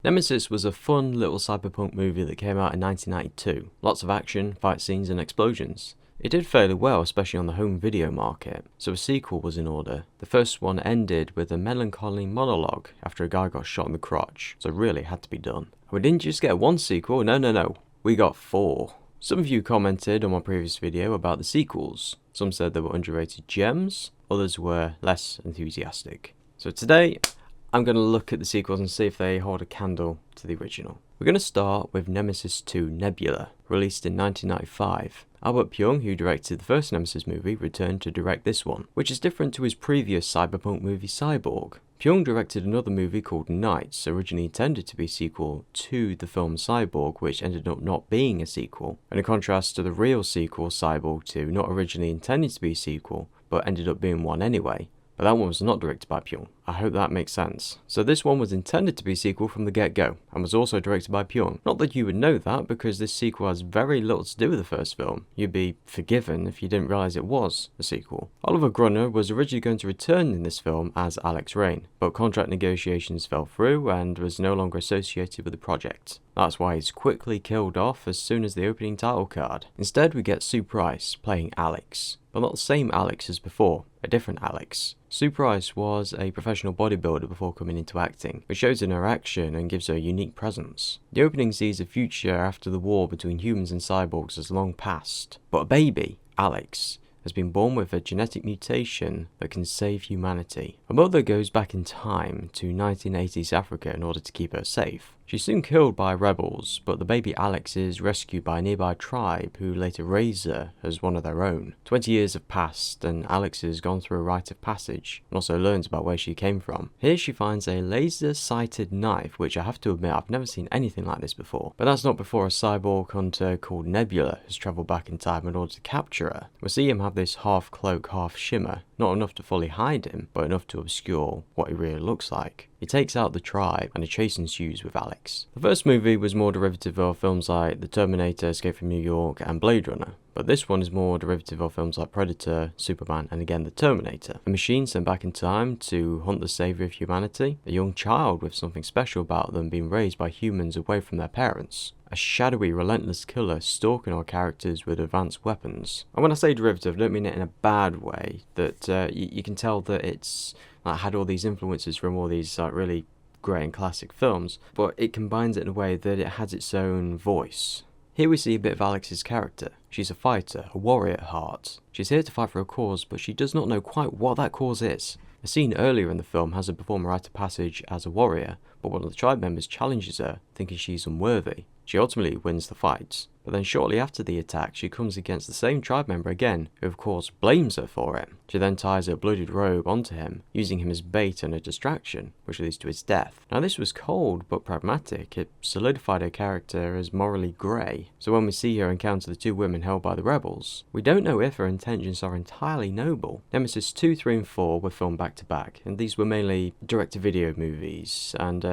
Nemesis was a fun little cyberpunk movie that came out in 1992. Lots of action, fight scenes and explosions. It did fairly well, especially on the home video market, so a sequel was in order. The first one ended with a melancholy monologue after a guy got shot in the crotch, so really it had to be done. And we didn't just get one sequel, no. We got 4. Some of you commented on my previous video about the sequels. Some said they were underrated gems, others were less enthusiastic. So today, I'm going to look at the sequels and see if they hold a candle to the original. We're going to start with Nemesis 2 Nebula, released in 1995. Albert Pyun, who directed the first Nemesis movie, returned to direct this one, which is different to his previous cyberpunk movie Cyborg. Pyun directed another movie called Knights, originally intended to be a sequel to the film Cyborg, which ended up not being a sequel, and in contrast to the real sequel Cyborg 2, not originally intended to be a sequel, but ended up being one anyway. But that one was not directed by Pyun. I hope that makes sense. So this one was intended to be a sequel from the get-go, and was also directed by Pyun. Not that you would know that, because this sequel has very little to do with the first film. You'd be forgiven if you didn't realise it was a sequel. Oliver Grunner was originally going to return in this film as Alex Rain, but contract negotiations fell through and was no longer associated with the project. That's why he's quickly killed off as soon as the opening title card. Instead we get Sue Price playing Alex, but not the same Alex as before, a different Alex. Sue Price was a professional bodybuilder before coming into acting, which shows in her action and gives her a unique presence. The opening sees a future after the war between humans and cyborgs has long passed, but a baby, Alex, has been born with a genetic mutation that can save humanity. Her mother goes back in time to 1980s Africa in order to keep her safe. She's soon killed by rebels, but the baby Alex is rescued by a nearby tribe who later raise her as one of their own. 20 years have passed and Alex has gone through a rite of passage and also learns about where she came from. Here she finds a laser-sighted knife, which I have to admit I've never seen anything like this before. But that's not before a cyborg hunter called Nebula has travelled back in time in order to capture her. We'll see him have this half cloak, half shimmer, not enough to fully hide him, but enough to obscure what he really looks like. He takes out the tribe and a chase ensues with Alex. The first movie was more derivative of films like The Terminator, Escape from New York and Blade Runner, but this one is more derivative of films like Predator, Superman and again The Terminator. A machine sent back in time to hunt the saviour of humanity, a young child with something special about them being raised by humans away from their parents. A shadowy, relentless killer stalking our characters with advanced weapons. And when I say derivative, I don't mean it in a bad way, that you can tell that it's had all these influences from all these really great and classic films, but it combines it in a way that it has its own voice. Here we see a bit of Alex's character. She's a fighter, a warrior at heart. She's here to fight for a cause, but she does not know quite what that cause is. A scene earlier in the film has her perform a rite of passage as a warrior, but one of the tribe members challenges her, thinking she's unworthy. She ultimately wins the fight, but then shortly after the attack she comes against the same tribe member again, who of course blames her for it. She then ties her bloodied robe onto him, using him as bait and a distraction, which leads to his death. Now this was cold but pragmatic. It solidified her character as morally grey, so when we see her encounter the 2 women held by the rebels, we don't know if her intentions are entirely noble. Nemesis 2, 3 and 4 were filmed back to back, and these were mainly direct-to-video movies, and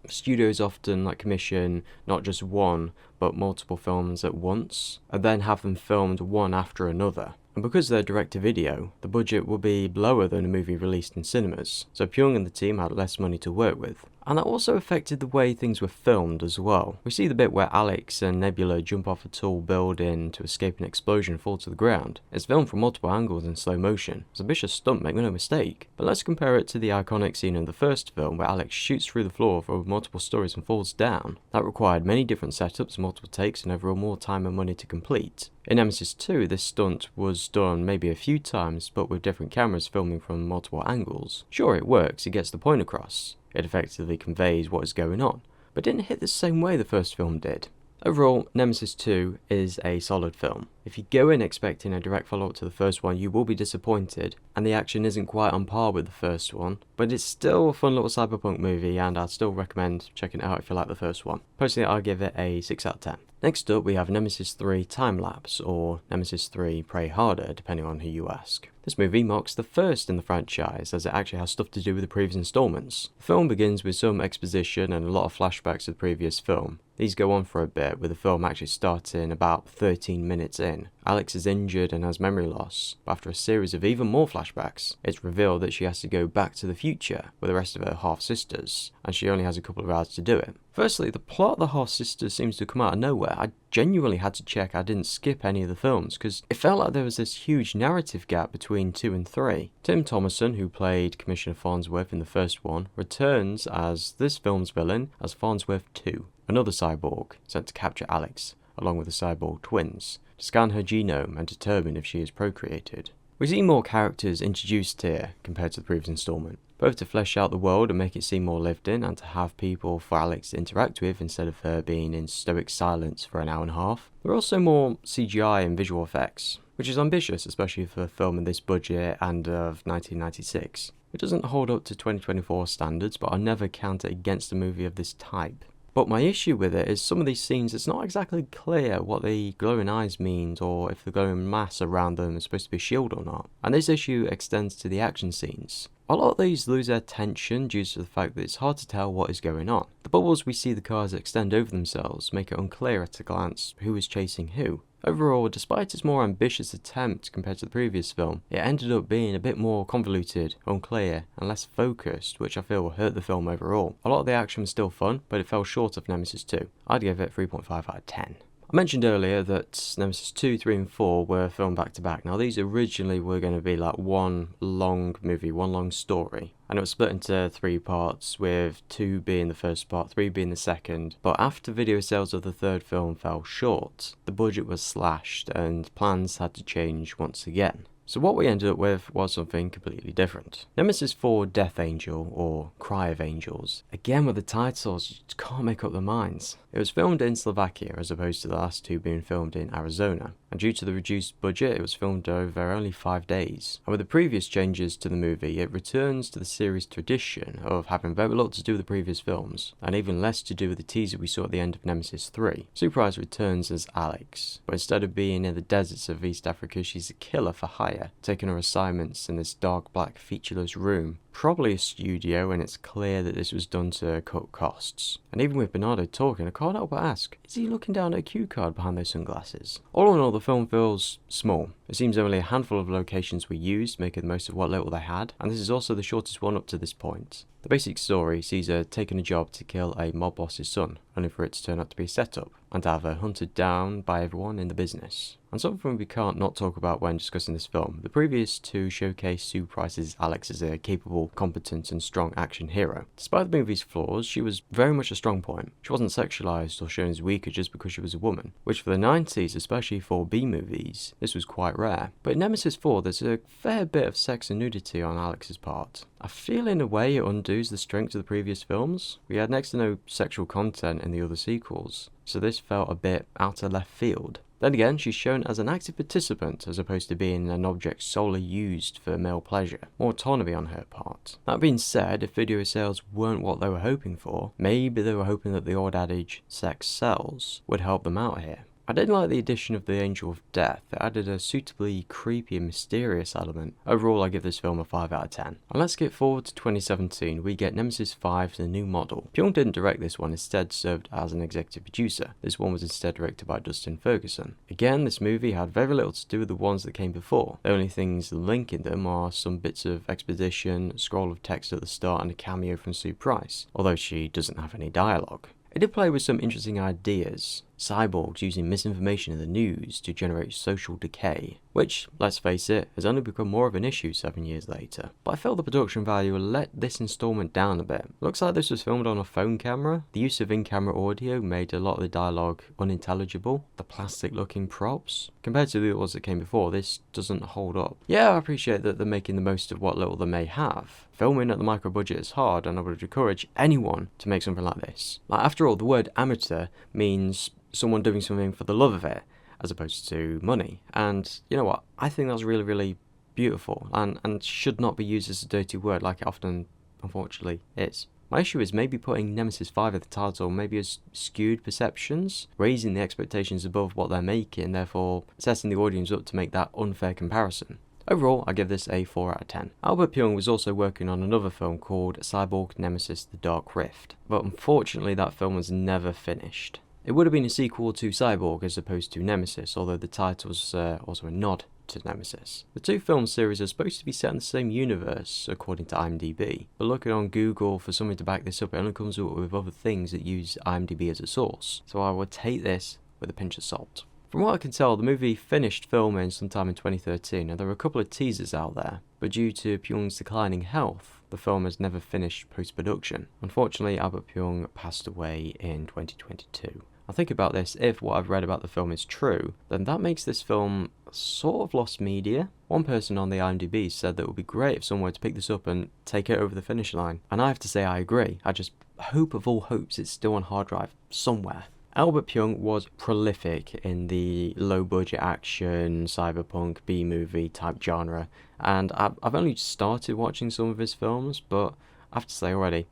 studios often commission not just one but multiple films at once and then have them filmed one after another. And because they're direct-to-video, the budget will be lower than a movie released in cinemas, so Pyun and the team had less money to work with. And that also affected the way things were filmed as well. We see the bit where Alex and Nebula jump off a tall building to escape an explosion and fall to the ground. It's filmed from multiple angles in slow motion. It's a vicious stunt, make no mistake. But let's compare it to the iconic scene in the first film where Alex shoots through the floor for multiple stories and falls down. That required many different setups, multiple takes, and overall more time and money to complete. In Nemesis 2, this stunt was done maybe a few times, but with different cameras filming from multiple angles. Sure, it works, it gets the point across. It effectively conveys what is going on, but didn't hit the same way the first film did. Overall, Nemesis 2 is a solid film. If you go in expecting a direct follow-up to the first one, you will be disappointed, and the action isn't quite on par with the first one, but it's still a fun little cyberpunk movie, and I'd still recommend checking it out if you like the first one. Personally, I'll give it a 6 out of 10. Next up, we have Nemesis 3 Time Lapse, or Nemesis 3 Pray Harder, depending on who you ask. This movie marks the first in the franchise, as it actually has stuff to do with the previous installments. The film begins with some exposition and a lot of flashbacks of the previous film. These go on for a bit, with the film actually starting about 13 minutes in, Alex is injured and has memory loss, but after a series of even more flashbacks, it's revealed that she has to go back to the future with the rest of her half-sisters, and she only has a couple of hours to do it. Firstly, the plot of the half-sisters seems to come out of nowhere. I genuinely had to check I didn't skip any of the films, because it felt like there was this huge narrative gap between 2 and 3. Tim Thomerson, who played Commissioner Farnsworth in the first one, returns as this film's villain as Farnsworth 2, another cyborg sent to capture Alex, along with the cyborg twins, to scan her genome and determine if she is procreated. We see more characters introduced here compared to the previous installment, both to flesh out the world and make it seem more lived in, and to have people for Alex to interact with instead of her being in stoic silence for an hour and a half. There are also more CGI and visual effects, which is ambitious, especially for a film in this budget and of 1996. It doesn't hold up to 2024 standards, but I'll never count it against a movie of this type. But my issue with it is some of these scenes, it's not exactly clear what the glowing eyes means, or if the glowing mass around them is supposed to be a shield or not. And this issue extends to the action scenes. A lot of these lose their tension due to the fact that it's hard to tell what is going on. The bubbles we see the cars extend over themselves make it unclear at a glance who is chasing who. Overall, despite its more ambitious attempt compared to the previous film, it ended up being a bit more convoluted, unclear, and less focused, which I feel will hurt the film overall. A lot of the action was still fun, but it fell short of Nemesis 2. I'd give it 3.5 out of 10. I mentioned earlier that Nemesis 2, 3 and 4 were filmed back to back. Now these originally were going to be like one long movie, one long story. And it was split into 3 parts, with 2 being the first part, 3 being the second. But after video sales of the third film fell short, the budget was slashed and plans had to change once again. So what we ended up with was something completely different. Nemesis 4 Death Angel, or Cry of Angels. Again with the titles, you just can't make up their minds. It was filmed in Slovakia as opposed to the last 2 being filmed in Arizona. And due to the reduced budget, it was filmed over only 5 days. And with the previous changes to the movie, it returns to the series tradition of having very little to do with the previous films, and even less to do with the teaser we saw at the end of Nemesis 3. Surprise returns as Alex, but instead of being in the deserts of East Africa, she's a killer for hire, taking her assignments in this dark black featureless room. Probably a studio, and it's clear that this was done to cut costs. And even with Bernardo talking, I can't help but ask, is he looking down at a cue card behind those sunglasses? All in all, the film feels small. It seems only a handful of locations were used, making the most of what little they had, and this is also the shortest one up to this point. The basic story sees her taking a job to kill a mob boss's son, only for it to turn out to be a setup, and to have her hunted down by everyone in the business. And something we can't not talk about when discussing this film, the previous 2 showcase Sue Price's Alex as a capable, competent and strong action hero. Despite the movie's flaws, she was very much a strong point. She wasn't sexualized or shown as weaker just because she was a woman, which for the 90s, especially for B-movies, this was quite rare. But in Nemesis 4, there's a fair bit of sex and nudity on Alex's part. I feel in a way it undoes the strength of the previous films. We had next to no sexual content in the other sequels, so this felt a bit out of left field. Then again, she's shown as an active participant as opposed to being an object solely used for male pleasure. More autonomy on her part. That being said, if video sales weren't what they were hoping for, maybe they were hoping that the old adage, sex sells, would help them out here. I did like the addition of the Angel of Death. It added a suitably creepy and mysterious element. Overall, I give this film a 5 out of 10. And let's get forward to 2017, we get Nemesis 5, the new model. Pyong didn't direct this one, instead served as an executive producer. This one was instead directed by Dustin Ferguson. Again, this movie had very little to do with the ones that came before. The only things linking them are some bits of exposition, a scroll of text at the start and a cameo from Sue Price, although she doesn't have any dialogue. It did play with some interesting ideas. Cyborgs using misinformation in the news to generate social decay, which, let's face it, has only become more of an issue 7 years later. But I felt the production value let this installment down a bit. Looks like this was filmed on a phone camera. The use of in-camera audio made a lot of the dialogue unintelligible. The plastic looking props, compared to the ones that came before, this doesn't hold up. Yeah, I appreciate that they're making the most of what little they may have. Filming at the micro budget is hard, and I would encourage anyone to make something like this. After all, the word amateur means someone doing something for the love of it, as opposed to money. And you know what? I think that's really, really beautiful, and should not be used as a dirty word like it often, unfortunately, is. My issue is maybe putting Nemesis 5 at the title maybe as skewed perceptions, raising the expectations above what they're making, therefore setting the audience up to make that unfair comparison. Overall, I give this a 4 out of 10. Albert Pyong was also working on another film called Cyborg Nemesis The Dark Rift, but unfortunately that film was never finished. It would have been a sequel to Cyborg as opposed to Nemesis, although the title's also a nod to Nemesis. The two film series are supposed to be set in the same universe, according to IMDb, but looking on Google for something to back this up, it only comes up with other things that use IMDb as a source, so I would take this with a pinch of salt. From what I can tell, the movie finished filming sometime in 2013, and there were a couple of teasers out there, but due to Pyung's declining health, the film has never finished post-production. Unfortunately, Albert Pyung passed away in 2022. I think about this, if what I've read about the film is true, then that makes this film sort of lost media. One person on the IMDb said that it would be great if someone were to pick this up and take it over the finish line. And I have to say I agree. I just hope of all hopes it's still on hard drive somewhere. Albert Pyung was prolific in the low-budget action, cyberpunk, B-movie type genre, and I've only started watching some of his films, but I have to say already,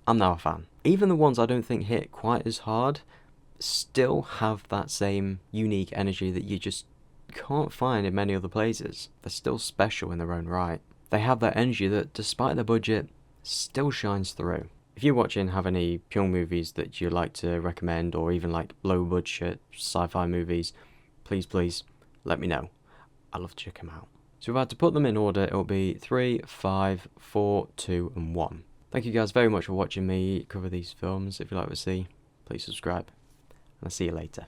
I'm now a fan. Even the ones I don't think hit quite as hard still have that same unique energy that you just can't find in many other places. They're still special in their own right. They have that energy that, despite their budget, still shines through. If you watching have any Pyung movies that you'd like to recommend, or even like low budget sci-fi movies, please let me know. I'd love to check them out. So if I had to put them in order, it'll be 3, 5, 4, 2 and 1. Thank you guys very much for watching me cover these films. If you'd like to see, please subscribe. And I'll see you later.